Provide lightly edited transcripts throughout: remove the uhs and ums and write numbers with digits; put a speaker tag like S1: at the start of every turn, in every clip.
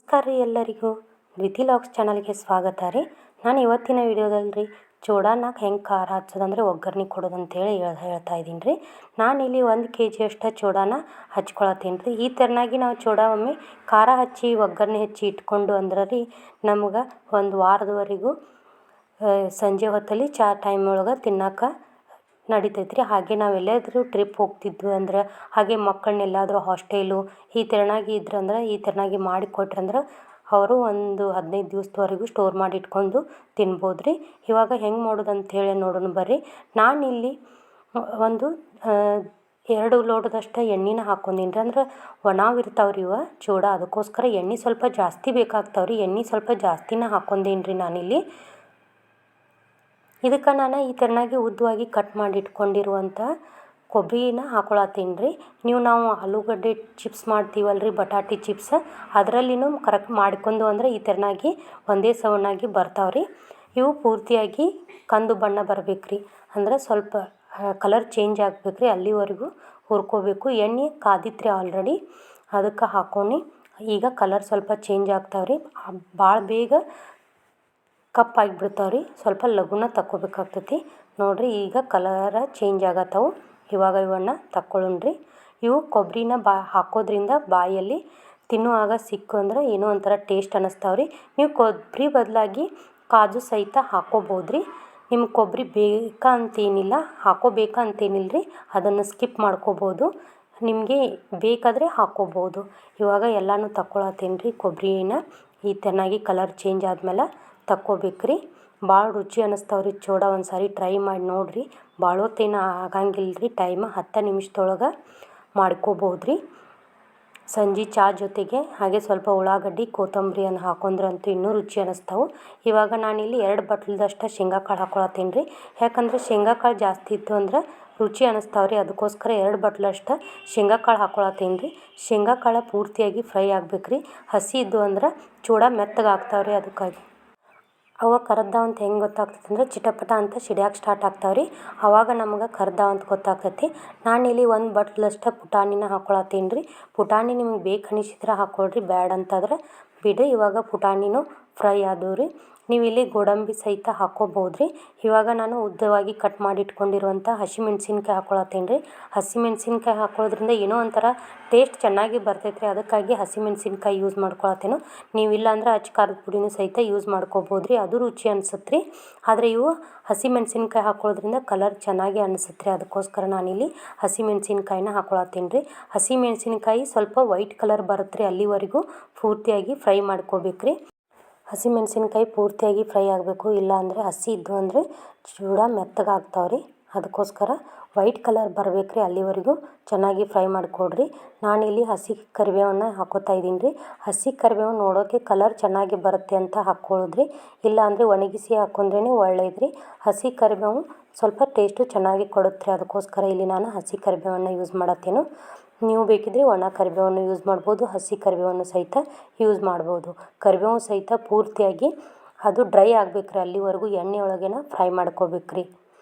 S1: ನಮಸ್ಕಾರ ರೀ ಎಲ್ಲರಿಗೂ ರಿತಿ ಲಾಗ್ಸ್ ಚಾನಲ್ಗೆ ಸ್ವಾಗತ ರೀ. ನಾನು ಇವತ್ತಿನ ವಿಡಿಯೋದಲ್ಲಿ ರೀ ಚೂಡಾನ ಹೆಂಗೆ ಖಾರ ಹಚ್ಚೋದಂದರೆ ಒಗ್ಗರಣೆ ಕೊಡೋದು ಅಂತೇಳಿ ಹೇಳ್ತಾ ಇದ್ದೀನಿ ರೀ. ನಾನಿಲ್ಲಿ 1 kg ಅಷ್ಟು ಚೂಡಾನ ಹಚ್ಕೊಳತ್ತೀನಿ ರೀ. ಈ ಥರನಾಗಿ ನಾವು ಚೂಡ ಒಮ್ಮೆ ಖಾರ ಹಚ್ಚಿ ಒಗ್ಗರಣೆ ಹಚ್ಚಿ ಇಟ್ಕೊಂಡು ಅಂದ್ರೆ ರೀ ನಮ್ಗೆ ಒಂದು ವಾರದವರೆಗೂ ಸಂಜೆ ಹೊತ್ತಲ್ಲಿ ಚಹಾ ಟೈಮ್ ಒಳಗೆ ತಿನ್ನೋಕೆ ನಡಿತೈತೆ ರೀ. ಹಾಗೆ ನಾವು ಎಲ್ಲಾದರೂ ಟ್ರಿಪ್ ಹೋಗ್ತಿದ್ವಿ ಅಂದ್ರೆ ಹಾಗೆ ಮಕ್ಕಳನ್ನೆಲ್ಲಾದರೂ ಹಾಸ್ಟೆಲು ಈ ಥರನಾಗಿ ಇದ್ರಂದ್ರೆ ಈ ಥರನಾಗಿ ಮಾಡಿ ಕೊಟ್ರಂದ್ರೆ ಅವರು ಒಂದು 15 ದಿವಸದವರೆಗೂ ಸ್ಟೋರ್ ಮಾಡಿ ಇಟ್ಕೊಂಡು ತಿನ್ಬೋದು ರೀ. ಇವಾಗ ಹೆಂಗೆ ಮಾಡೋದು ಅಂಥೇಳಿ ನೋಡೋಣ ಬರ್ರಿ. ನಾನಿಲ್ಲಿ ಒಂದು 2 ಲೋಟದಷ್ಟು ಎಣ್ಣೆನ ಹಾಕ್ಕೊಂಡೀನಿ ರೀ. ಅಂದ್ರೆ ಒಣವಿರ್ತಾವೆ ರೀ ಇವ ಚೂಡ, ಅದಕ್ಕೋಸ್ಕರ ಎಣ್ಣೆ ಸ್ವಲ್ಪ ಜಾಸ್ತಿ ಬೇಕಾಗ್ತಾವೆ ರೀ. ಎಣ್ಣೆ ಸ್ವಲ್ಪ ಜಾಸ್ತಿನ ಹಾಕ್ಕೊಂಡೀನಿ ರೀ ನಾನಿಲ್ಲಿ. ಇದಕ್ಕೆ ನಾನು ಈ ಥರನಾಗಿ ಉದ್ದವಾಗಿ ಕಟ್ ಮಾಡಿ ಇಟ್ಕೊಂಡಿರುವಂಥ ಕೊಬ್ಬರಿನ ಹಾಕೊಳತ್ತೀನಿ ರೀ. ನಾವು ಆಲೂಗಡ್ಡೆ ಚಿಪ್ಸ್ ಮಾಡ್ತೀವಲ್ಲ ರೀ, ಬಟಾಟೆ ಚಿಪ್ಸ್, ಅದರಲ್ಲಿನೂ ಕರೆಕ್ಟ್ ಮಾಡ್ಕೊಂಡು ಅಂದರೆ ಈ ಥರನಾಗಿ ಒಂದೇ ಸವನಾಗಿ ಬರ್ತಾವೆ ರೀ. ಇವು ಪೂರ್ತಿಯಾಗಿ ಕಂದು ಬಣ್ಣ ಬರಬೇಕು ರೀ, ಅಂದ್ರೆ ಸ್ವಲ್ಪ ಕಲರ್ ಚೇಂಜ್ ಆಗಬೇಕು ರೀ, ಅಲ್ಲಿವರೆಗೂ ಹುರ್ಕೋಬೇಕು. ಎಣ್ಣೆ ಕಾದಿತ್ರಿ ಆಲ್ರೆಡಿ, ಅದಕ್ಕೆ ಹಾಕ್ಕೊಂಡು ಈಗ ಕಲರ್ ಸ್ವಲ್ಪ ಚೇಂಜ್ ಆಗ್ತಾವೆ ರೀ. ಭಾಳ ಬೇಗ ಕಪ್ಪಾಗಿಬಿಡ್ತಾವೆ ರೀ, ಸ್ವಲ್ಪ ಲಘುನ ತಕ್ಕೋಬೇಕಾಗ್ತೈತಿ ನೋಡಿರಿ. ಈಗ ಕಲರ ಚೇಂಜ್ ಆಗತ್ತವು. ಇವಾಗ ಇವನ್ನ ತಕ್ಕೊಳ್ಳೋಣ್ರಿ. ಇವು ಕೊಬ್ಬರಿನ ಹಾಕೋದ್ರಿಂದ ಬಾಯಲ್ಲಿ ತಿನ್ನುವಾಗ ಸಿಕ್ಕು ಅಂದ್ರೆ ಏನೋ ಒಂಥರ ಟೇಸ್ಟ್ ಅನ್ನಿಸ್ತಾವೆ ರೀ. ನೀವು ಕೊಬ್ಬರಿ ಬದಲಾಗಿ ಕಾಜು ಸಹಿತ ಹಾಕ್ಕೋಬೋದು ರೀ. ನಿಮ್ಗೆ ಕೊಬ್ಬರಿ ಬೇಕಾ ಅಂತೇನಿಲ್ಲ, ಹಾಕೋಬೇಕಾ ಅಂತೇನಿಲ್ಲ ರೀ, ಅದನ್ನು ಸ್ಕಿಪ್ ಮಾಡ್ಕೋಬೋದು. ನಿಮಗೆ ಬೇಕಾದರೆ ಹಾಕ್ಕೋಬೋದು. ಇವಾಗ ಎಲ್ಲನೂ ತಕ್ಕೊಳತ್ತೀನಿ ರೀ. ಕೊಬ್ಬರಿನ ಈ ಥರನಾಗಿ ಕಲರ್ ಚೇಂಜ್ ಆದಮೇಲೆ ತಕ್ಕೋಬೇಕು ರೀ. ಭಾಳ ರುಚಿ ಅನ್ನಿಸ್ತಾವೆ ರೀ ಚೂಡ. ಒಂದು ಸಾರಿ ಟ್ರೈ ಮಾಡಿ ನೋಡಿರಿ. ಭಾಳ ಹೊತ್ತೇನು ಆಗಂಗಿಲ್ಲ ರೀ, ಟೈಮ್ 10 ನಿಮಿಷದೊಳಗೆ ಮಾಡ್ಕೋಬೋದು ರೀ. ಸಂಜೆ ಚಹಾ ಜೊತೆಗೆ ಹಾಗೆ ಸ್ವಲ್ಪ ಉಳ್ಳಾಗಡ್ಡಿ ಕೊತ್ತಂಬರಿಯನ್ನು ಹಾಕೊಂಡ್ರಂತೂ ಇನ್ನೂ ರುಚಿ ಅನ್ನಿಸ್ತಾವೆ. ಇವಾಗ ನಾನಿಲ್ಲಿ 2 ಬಟ್ಲದಷ್ಟು ಶೇಂಗಾ ಕಾಳು ಹಾಕ್ಕೊಳತ್ತೀನಿ ರೀ. ಯಾಕಂದರೆ ಶೇಂಗಾ ಕಾಳು ಜಾಸ್ತಿ ಇತ್ತು ಅಂದ್ರೆ ರುಚಿ ಅನ್ನಿಸ್ತಾವೆ ರೀ, ಅದಕ್ಕೋಸ್ಕರ 2 ಬಟ್ಲಷ್ಟು ಶೇಂಗಾ ಕಾಳು ಹಾಕ್ಕೊಳತ್ತೀನಿ ರೀ. ಶೇಂಗಾ ಕಾಳು ಪೂರ್ತಿಯಾಗಿ ಫ್ರೈ ಆಗ್ಬೇಕು ರೀ. ಹಸಿ ಇದ್ದು ಅಂದ್ರೆ ಚೂಡ ಮೆತ್ತಗೆ ಆಗ್ತಾವೆ ರೀ. ಅದಕ್ಕಾಗಿ ಅವ ಕರ್ದಾವ ಅಂತ ಹೆಂಗೆ ಗೊತ್ತಾಗ್ತೈತೆ ಅಂದರೆ ಚಿಟಪಟ ಅಂತ ಸಿಡಿಯೋಕೆ ಸ್ಟಾರ್ಟ್ ಆಗ್ತಾವೆ ರೀ. ಆವಾಗ ನಮ್ಗೆ ಕರ್ದಾವ ಅಂತ ಗೊತ್ತಾಗ್ತೈತಿ. ನಾನಿಲ್ಲಿ 1 ಬಟ್ಲಷ್ಟು ಪುಟಾಣಿನ ಹಾಕ್ಕೊಳತ್ತೀನಿ ರೀ. ಪುಟಾಣಿ ನಿಮ್ಗೆ ಬೇಕು ಅನಿಸಿದ್ರೆ ಹಾಕ್ಕೊಳ್ರಿ, ಬ್ಯಾಡ್ ಅಂತಂದ್ರೆ ಬಿಡಿ. ಇವಾಗ ಪುಟಾಣಿನೂ ಫ್ರೈ ಆದವು ರೀ. ನೀವು ಇಲ್ಲಿ ಗೋಡಂಬಿ ಸಹಿತ ಹಾಕ್ಕೋಬೋದು ರೀ. ಇವಾಗ ನಾನು ಉದ್ದವಾಗಿ ಕಟ್ ಮಾಡಿ ಇಟ್ಕೊಂಡಿರುವಂಥ ಹಸಿಮೆಣ್ಸಿನ್ಕಾಯಿ ಹಾಕ್ಕೊಳತ್ತೀನಿ ರೀ. ಹಸಿಮೆಣ್ಸಿನ್ಕಾಯಿ ಹಾಕ್ಕೊಳ್ಳೋದ್ರಿಂದ ಏನೋ ಒಂಥರ ಟೇಸ್ಟ್ ಚೆನ್ನಾಗಿ ಬರ್ತೈತೆ ರೀ, ಅದಕ್ಕಾಗಿ ಹಸಿಮೆಣ್ಸಿನ್ಕಾಯಿ ಯೂಸ್ ಮಾಡ್ಕೊಳತ್ತೇನು. ನೀವು ಇಲ್ಲ ಅಂದ್ರೆ ಅಚ್ಚ ಖಾರದ ಪುಡಿನೂ ಸಹಿತ ಯೂಸ್ ಮಾಡ್ಕೋಬೋದು ರೀ, ಅದು ರುಚಿ ಅನ್ಸುತ್ತೆ ರೀ. ಆದರೆ ಇವು ಹಸಿಮೆಣ್ಸಿನ್ಕಾಯಿ ಹಾಕ್ಕೊಳ್ಳೋದ್ರಿಂದ ಕಲರ್ ಚೆನ್ನಾಗಿ ಅನಿಸುತ್ತೆ ರೀ, ಅದಕ್ಕೋಸ್ಕರ ನಾನಿಲ್ಲಿ ಹಸಿಮೆಣ್ಸಿನ್ಕಾಯಿನ ಹಾಕ್ಕೊಳತ್ತೀನಿ ರೀ. ಹಸಿಮೆಣ್ಸಿನ್ಕಾಯಿ ಸ್ವಲ್ಪ ವೈಟ್ ಕಲರ್ ಬರುತ್ತೆ ರೀ, ಅಲ್ಲಿವರೆಗೂ ಪೂರ್ತಿಯಾಗಿ ಫ್ರೈ ಮಾಡ್ಕೋಬೇಕು ರೀ. ಹಸಿಮೆಣ್ಸಿನ್ಕಾಯಿ ಪೂರ್ತಿಯಾಗಿ ಫ್ರೈ ಆಗಬೇಕು, ಇಲ್ಲ ಅಂದರೆ ಹಸಿ ಇದ್ದು ಅಂದರೆ ಚೂಡ ಮೆತ್ತಗೆ ಆಗ್ತಾವೆ ರೀ. ಅದಕ್ಕೋಸ್ಕರ ವೈಟ್ ಕಲರ್ ಬರಬೇಕು ರೀ, ಅಲ್ಲಿವರೆಗೂ ಚೆನ್ನಾಗಿ ಫ್ರೈ ಮಾಡಿಕೊಡ್ರಿ. ನಾನಿಲ್ಲಿ ಹಸಿ ಕರಿಬೇವನ್ನು ಹಾಕೋತಾ ಇದ್ದೀನಿ ರೀ. ಹಸಿ ಕರಿಬೇವು ನೋಡೋಕ್ಕೆ ಕಲರ್ ಚೆನ್ನಾಗಿ ಬರುತ್ತೆ ಅಂತ ಹಾಕ್ಕೊಳ್ಳೋದ್ರಿ, ಇಲ್ಲ ಅಂದರೆ ಒಣಗಿಸಿ ಹಾಕೊಂಡ್ರೇ ಒಳ್ಳೇದು ರೀ. ಹಸಿ ಕರಿಬೇವು ಸ್ವಲ್ಪ ಟೇಸ್ಟು ಚೆನ್ನಾಗಿ ಕೊಡುತ್ತೆ ರೀ, ಅದಕ್ಕೋಸ್ಕರ ಇಲ್ಲಿ ನಾನು ಹಸಿ ಕರಿಬೇವನ್ನು ಯೂಸ್ ಮಾಡತ್ತೇನು. ನೀವು ಬೇಕಿದ್ರೆ ಒಣ ಕರಿಬೇವನ್ನು ಯೂಸ್ ಮಾಡ್ಬೋದು, ಹಸಿ ಕರಿಬೇವನ್ನು ಸಹಿತ ಯೂಸ್ ಮಾಡ್ಬೋದು. ಕರಿಬೇವು ಸಹಿತ ಪೂರ್ತಿಯಾಗಿ ಅದು ಡ್ರೈ ಆಗಬೇಕು ರೀ, ಅಲ್ಲಿವರೆಗೂ ಎಣ್ಣೆ ಒಳಗೇನ ಫ್ರೈ ಮಾಡ್ಕೋಬೇಕು ರೀ.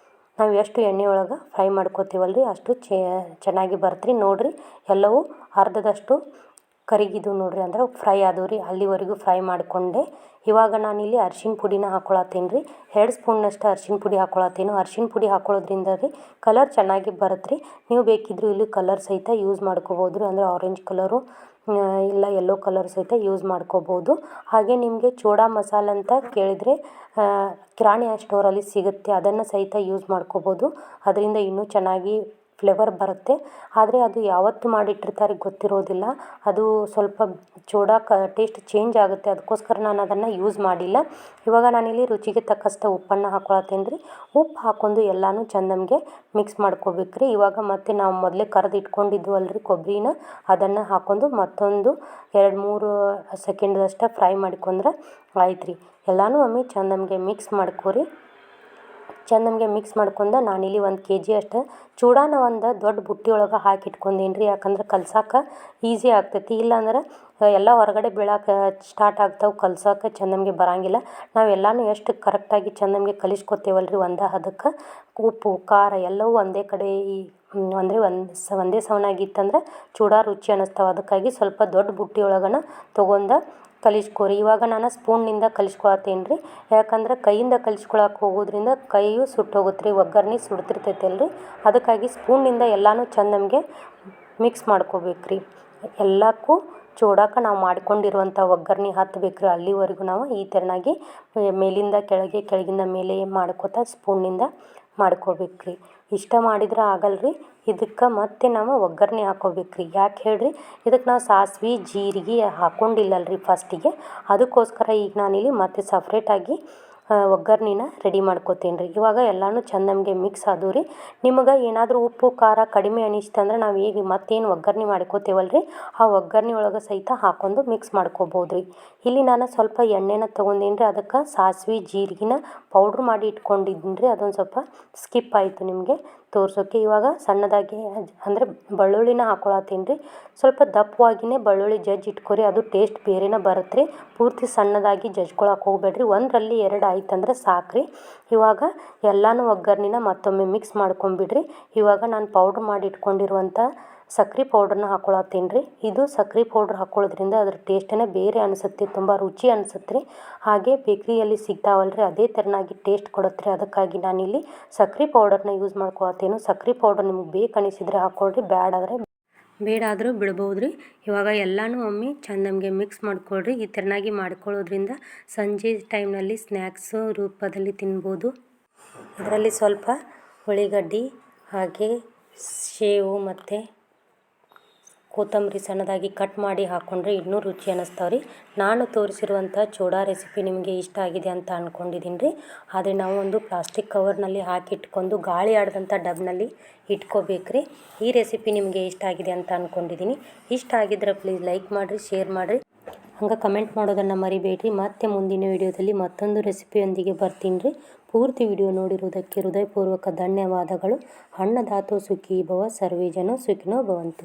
S1: ನಾವು ಎಷ್ಟು ಎಣ್ಣೆ ಒಳಗೆ ಫ್ರೈ ಮಾಡ್ಕೋತೀವಲ್ಲ ರೀ ಅಷ್ಟು ಚೆನ್ನಾಗಿ ಬರುತ್ತೆ ರೀ. ನೋಡಿರಿ ಎಲ್ಲವೂ ಅರ್ಧದಷ್ಟು ಕರಿಗಿದು ನೋಡಿರಿ, ಅಂದ್ರೆ ಫ್ರೈ ಆದವು ರೀ, ಅಲ್ಲಿವರೆಗೂ ಫ್ರೈ ಮಾಡಿಕೊಂಡೆ. ಇವಾಗ ನಾನಿಲ್ಲಿ ಅರಿಶಿಣ ಪುಡಿನ ಹಾಕ್ಕೊಳತ್ತೀನಿ ರೀ. 2 ಸ್ಪೂನ್ನಷ್ಟು ಅರಿಶಿಣ ಪುಡಿ ಹಾಕ್ಕೊಳತ್ತೀನಿ. ಅರಿಶಿಣ ಪುಡಿ ಹಾಕ್ಕೊಳ್ಳೋದ್ರಿಂದ ರೀ ಕಲರ್ ಚೆನ್ನಾಗಿ ಬರುತ್ತೆ ರೀ. ನೀವು ಬೇಕಿದ್ದರೂ ಇಲ್ಲಿ ಕಲರ್ ಸಹಿತ ಯೂಸ್ ಮಾಡ್ಕೋಬೋದು ರೀ, ಅಂದರೆ ಆರೆಂಜ್ ಕಲರು ಇಲ್ಲ ಯೆಲ್ಲೋ ಕಲರ್ ಸಹಿತ ಯೂಸ್ ಮಾಡ್ಕೋಬೋದು. ಹಾಗೆ ನಿಮಗೆ ಚೂಡಾ ಮಸಾಲೆ ಅಂತ ಕೇಳಿದರೆ ಕಿರಾಣಿ ಸ್ಟೋರಲ್ಲಿ ಸಿಗುತ್ತೆ, ಅದನ್ನು ಸಹಿತ ಯೂಸ್ ಮಾಡ್ಕೋಬೋದು. ಅದರಿಂದ ಇನ್ನೂ ಚೆನ್ನಾಗಿ ಫ್ಲೇವರ್ ಬರುತ್ತೆ. ಆದರೆ ಅದು ಯಾವತ್ತು ಮಾಡಿಟ್ಟಿರ್ತಾರೆ ಗೊತ್ತಿರೋದಿಲ್ಲ, ಅದು ಸ್ವಲ್ಪ ಚೂಡಾ ಟೇಸ್ಟ್ ಚೇಂಜ್ ಆಗುತ್ತೆ, ಅದಕ್ಕೋಸ್ಕರ ನಾನು ಅದನ್ನು ಯೂಸ್ ಮಾಡಿಲ್ಲ. ಇವಾಗ ನಾನಿಲ್ಲಿ ರುಚಿಗೆ ತಕ್ಕಷ್ಟು ಉಪ್ಪನ್ನು ಹಾಕ್ಕೊಳತ್ತೀನಿ ರೀ. ಉಪ್ಪು ಹಾಕ್ಕೊಂಡು ಎಲ್ಲನೂ ನಮಗೆ ಮಿಕ್ಸ್ ಮಾಡ್ಕೋಬೇಕು ರೀ. ಇವಾಗ ಮತ್ತೆ ನಾವು ಮೊದಲೇ ಕರೆದು ಇಟ್ಕೊಂಡಿದ್ವಲ್ಲ ರೀ ಕೊಬ್ಬರಿನ, ಅದನ್ನು ಹಾಕ್ಕೊಂಡು ಮತ್ತೊಂದು 2-3 ಸೆಕೆಂಡದಷ್ಟು ಫ್ರೈ ಮಾಡ್ಕೊಂಡ್ರೆ ಆಯ್ತು ರೀ. ಎಲ್ಲನೂ ಒಮ್ಮೆ ನಮಗೆ ಮಿಕ್ಸ್ ಮಾಡ್ಕೊರಿ. ನಮಗೆ ಮಿಕ್ಸ್ ಮಾಡ್ಕೊಂಡು ನಾನಿಲ್ಲಿ 1 kg ಅಷ್ಟು ಚೂಡಾನ ಒಂದು ದೊಡ್ಡ ಬುಟ್ಟಿ ಒಳಗೆ ಹಾಕಿ ಇಟ್ಕೊಂಡೀನಿ ರೀ. ಯಾಕಂದ್ರೆ ಕಲ್ಸಕ್ಕೆ ಈಸಿ ಆಗ್ತೈತಿ, ಇಲ್ಲಾಂದ್ರೆ ಎಲ್ಲ ಹೊರಗಡೆ ಬೀಳೋಕೆ ಸ್ಟಾರ್ಟ್ ಆಗ್ತಾವೆ, ಕಲ್ಸೋಕೆ ನಮಗೆ ಬರೋಂಗಿಲ್ಲ. ನಾವು ಎಲ್ಲನೂ ಎಷ್ಟು ಕರೆಕ್ಟಾಗಿ ನಮಗೆ ಕಲಿಸ್ಕೊತೇವಲ್ಲ ರೀ ಒಂದೇ ಹದಕ್ಕೆ, ಉಪ್ಪು ಖಾರ ಎಲ್ಲವೂ ಒಂದೇ ಕಡೆ ಅಂದರೆ ಒಂದೇ ಸಮನಾಗಿತ್ತಂದ್ರೆ ಚೂಡ ರುಚಿ ಅನ್ನಿಸ್ತಾವೆ. ಅದಕ್ಕಾಗಿ ಸ್ವಲ್ಪ ದೊಡ್ಡ ಬುಟ್ಟಿ ಒಳಗನ ತೊಗೊಂಡು ಕಲಿಸ್ಕೊರಿ. ಇವಾಗ ನಾನು ಸ್ಪೂನ್ನಿಂದ ಕಲಿಸ್ಕೊಳತ್ತೇನೆ ರೀ. ಯಾಕಂದ್ರೆ ಕೈಯಿಂದ ಕಲಿಸ್ಕೊಳಕ್ಕೆ ಹೋಗೋದ್ರಿಂದ ಕೈಯು ಸುಟ್ಟೋಗುತ್ತೆ ರೀ, ಒಗ್ಗರ್ಣೆ ಸುಡ್ತಿರ್ತೈತಲ್ಲ ರೀ. ಅದಕ್ಕಾಗಿ ಸ್ಪೂನ್ನಿಂದ ಎಲ್ಲನೂ ಚಂದ ನಮಗೆ ಮಿಕ್ಸ್ ಮಾಡ್ಕೋಬೇಕು ರೀ. ಎಲ್ಲಕ್ಕೂ ಚೂಡಾಕ ನಾವು ಮಾಡ್ಕೊಂಡಿರುವಂಥ ಒಗ್ಗರ್ಣೆ ಹತ್ತಬೇಕು ರೀ. ಅಲ್ಲಿವರೆಗೂ ನಾವು ಈ ಥರನಾಗಿ ಮೇಲಿಂದ ಕೆಳಗೆ ಕೆಳಗಿಂದ ಮೇಲೆ ಮಾಡ್ಕೋತಾ ಸ್ಪೂನ್ನಿಂದ ಮಾಡ್ಕೋಬೇಕು ರೀ. ಇಷ್ಟ ಮಾಡಿದ್ರೆ ಆಗಲ್ಲ ರೀ. ಇದಕ್ಕೆ ಮತ್ತೆ ನಾವು ಒಗ್ಗರ್ಣೆ ಹಾಕ್ಕೋಬೇಕು ರೀ. ಯಾಕೆ ಹೇಳ್ರಿ, ಇದಕ್ಕೆ ನಾವು ಸಾಸ್ವೆ ಜೀರಿಗೆ ಹಾಕ್ಕೊಂಡಿಲ್ಲಲ್ಲ ರೀ ಫಸ್ಟಿಗೆ. ಅದಕ್ಕೋಸ್ಕರ ಈಗ ನಾನಿಲ್ಲಿ ಮತ್ತೆ ಸಪ್ರೇಟಾಗಿ ಒಗ್ಗರ್ಣೆನ ರೆಡಿ ಮಾಡ್ಕೋತೀನಿ ರೀ. ಇವಾಗ ಎಲ್ಲನೂ ಚಂದ ನಮಗೆ ಮಿಕ್ಸ್ ಆದವು ರೀ. ನಿಮಗೆ ಏನಾದರೂ ಉಪ್ಪು ಖಾರ ಕಡಿಮೆ ಅನಿಸ್ತಂದ್ರೆ ನಾವು ಈಗ ಮತ್ತೇನು ಒಗ್ಗರ್ಣೆ ಮಾಡ್ಕೋತೇವಲ್ಲ ರೀ, ಆ ಒಗ್ಗರ್ಣೆ ಒಳಗೆ ಸಹಿತ ಹಾಕ್ಕೊಂಡು ಮಿಕ್ಸ್ ಮಾಡ್ಕೋಬೋದು ರೀ. ಇಲ್ಲಿ ನಾನು ಸ್ವಲ್ಪ ಎಣ್ಣೆನ ತೊಗೊಂಡೀನಿ ರೀ. ಅದಕ್ಕೆ ಸಾಸ್ವೆ ಜೀರಿಗೆನ ಪೌಡ್ರ್ ಮಾಡಿ ಇಟ್ಕೊಂಡಿದ್ದೀನಿ ರೀ. ಅದೊಂದು ಸ್ವಲ್ಪ ಸ್ಕಿಪ್ ಆಯಿತು ನಿಮಗೆ ತೋರ್ಸೋಕ್ಕೆ. ಇವಾಗ ಸಣ್ಣದಾಗಿ ಅಂದರೆ ಬೆಳ್ಳುಳ್ಳಿನ ಹಾಕ್ಕೊಳತ್ತೀನಿ ರೀ. ಸ್ವಲ್ಪ ದಪ್ಪವಾಗಿಯೇ ಬೆಳ್ಳುಳ್ಳಿ ಜಜ್ಜಿ ಇಟ್ಕೊರಿ, ಅದು ಟೇಸ್ಟ್ ಬೇರೆನೇ ಬರುತ್ತೆ ರೀ. ಪೂರ್ತಿ ಸಣ್ಣದಾಗಿ ಜಜ್ಕೊಳಕ್ಕೆ ಹೋಗ್ಬೇಡ್ರಿ. ಒಂದರಲ್ಲಿ 2 ಆಯ್ತಂದ್ರೆ ಸಾಕು ರೀ. ಇವಾಗ ಎಲ್ಲನೂ ಒಗ್ಗರ್ಣೆನ ಮತ್ತೊಮ್ಮೆ ಮಿಕ್ಸ್ ಮಾಡ್ಕೊಂಬಿಡ್ರಿ. ಇವಾಗ ನಾನು ಪೌಡ್ರ್ ಮಾಡಿ ಇಟ್ಕೊಂಡಿರುವಂಥ ಸಕ್ರೆ ಪೌಡ್ರನ್ನ ಹಾಕ್ಕೊಳತ್ತೀನಿ ರೀ. ಇದು ಸಕ್ರೆ ಪೌಡ್ರ್ ಹಾಕ್ಕೊಳ್ಳೋದ್ರಿಂದ ಅದ್ರ ಟೇಸ್ಟೇ ಬೇರೆ ಅನಿಸುತ್ತೆ, ತುಂಬ ರುಚಿ ಅನಿಸುತ್ತೆ ರೀ. ಹಾಗೆ ಬೇಕ್ರಿಯಲ್ಲಿ ಸಿಗ್ತಾವಲ್ಲ ರೀ, ಅದೇ ಥರನಾಗಿ ಟೇಸ್ಟ್ ಕೊಡುತ್ತೆ ರೀ. ಅದಕ್ಕಾಗಿ ನಾನಿಲ್ಲಿ ಸಕ್ರೆ ಪೌಡರ್ನ ಯೂಸ್ ಮಾಡ್ಕೊಳತ್ತೇನು. ಸಕ್ರೆ ಪೌಡರ್ ನಿಮ್ಗೆ ಬೇಕು ಅನಿಸಿದರೆ ಹಾಕ್ಕೊಳ್ರಿ, ಬೇಡ ಆದರೂ ಬಿಡ್ಬೋದು ರೀ. ಇವಾಗ ಎಲ್ಲನೂ ಒಮ್ಮೆ ಚೆಂದ ನಮಗೆ ಮಿಕ್ಸ್ ಮಾಡ್ಕೊಳ್ರಿ. ಈ ಥರನಾಗಿ ಮಾಡ್ಕೊಳ್ಳೋದ್ರಿಂದ ಸಂಜೆ ಟೈಮ್ನಲ್ಲಿ ಸ್ನ್ಯಾಕ್ಸು ರೂಪದಲ್ಲಿ ತಿನ್ಬೋದು. ಇದರಲ್ಲಿ ಸ್ವಲ್ಪ ಉಳ್ಳಿಗಡ್ಡಿ ಹಾಗೆ ಸೇವು ಮತ್ತು ಕೊತ್ತಂಬರಿ ಸಣ್ಣದಾಗಿ ಕಟ್ ಮಾಡಿ ಹಾಕ್ಕೊಂಡ್ರೆ ಇನ್ನೂ ರುಚಿ ಅನ್ನಿಸ್ತಾವೆ ರೀ. ನಾನು ತೋರಿಸಿರುವಂಥ ಚೂಡಾ ರೆಸಿಪಿ ನಿಮಗೆ ಇಷ್ಟ ಆಗಿದೆ ಅಂತ ಅಂದ್ಕೊಂಡಿದ್ದೀನಿ ರೀ. ಆದರೆ ನಾವು ಒಂದು ಪ್ಲಾಸ್ಟಿಕ್ ಕವರ್ನಲ್ಲಿ ಹಾಕಿಟ್ಕೊಂಡು ಗಾಳಿ ಆಡದಂಥ ಡಬ್ನಲ್ಲಿ ಇಟ್ಕೋಬೇಕು ರೀ. ಈ ರೆಸಿಪಿ ನಿಮಗೆ ಇಷ್ಟ ಆಗಿದೆ ಅಂತ ಅಂದ್ಕೊಂಡಿದ್ದೀನಿ. ಇಷ್ಟ ಆಗಿದ್ರೆ ಪ್ಲೀಸ್ ಲೈಕ್ ಮಾಡಿರಿ, ಶೇರ್ ಮಾಡಿರಿ, ಹಂಗೆ ಕಮೆಂಟ್ ಮಾಡೋದನ್ನು ಮರಿಬೇಡ್ರಿ. ಮತ್ತೆ ಮುಂದಿನ ವಿಡಿಯೋದಲ್ಲಿ ಮತ್ತೊಂದು ರೆಸಿಪಿಯೊಂದಿಗೆ ಬರ್ತೀನಿ ರೀ. ಪೂರ್ತಿ ವಿಡಿಯೋ ನೋಡಿರುವುದಕ್ಕೆ ಹೃದಯಪೂರ್ವಕ ಧನ್ಯವಾದಗಳು. ಅನ್ನದಾತೋ ಸುಖೀ ಭವ, ಸರ್ವೇ ಜನೋ ಸುಖಿನೋ ಭವಂತು.